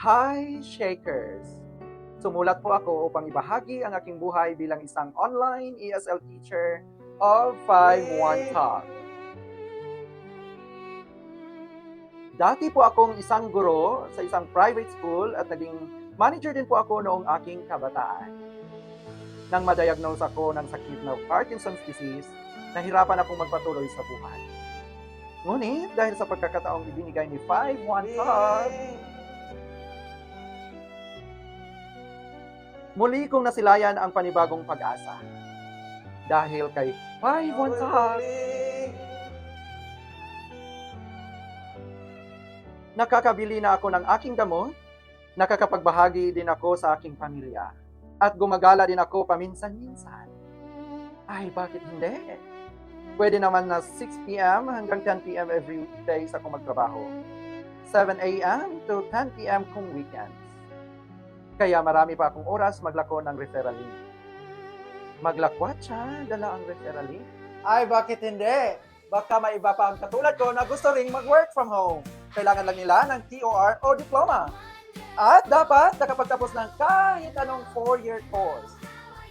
Hi, Shakers! Sumulat po ako upang ibahagi ang aking buhay bilang isang online ESL teacher of 5-1 Talk. Dati po akong isang guro sa isang private school at naging manager din po ako noong aking kabataan. Nang ma-diagnose ako ng sakit na Parkinson's disease, nahirapan akong magpatuloy sa buhay. Ngunit dahil sa pagkakataong ibinigay ni 5-1 Talk, muli kong nasilayan ang panibagong pag-asa. Dahil kay 5-1 Talk, nakakabili na ako ng aking gamot, nakakapagbahagi din ako sa aking pamilya, at gumagala din ako paminsan-minsan. Ay, bakit hindi? Pwede naman na 6 p.m. hanggang 10 p.m. every weekdays ako magtrabaho. 7 a.m. to 10 p.m. kung weekends. Kaya marami pa akong oras maglako ng referral link. Maglakwat siya, dala ang referral link. Ay, bakit hindi? Baka may iba pa ang katulad ko na gusto ring mag-work from home. Kailangan lang nila ng TOR o diploma. At dapat nakapagtapos ng kahit anong 4-year course.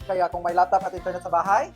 Kaya kung may laptop at internet sa bahay,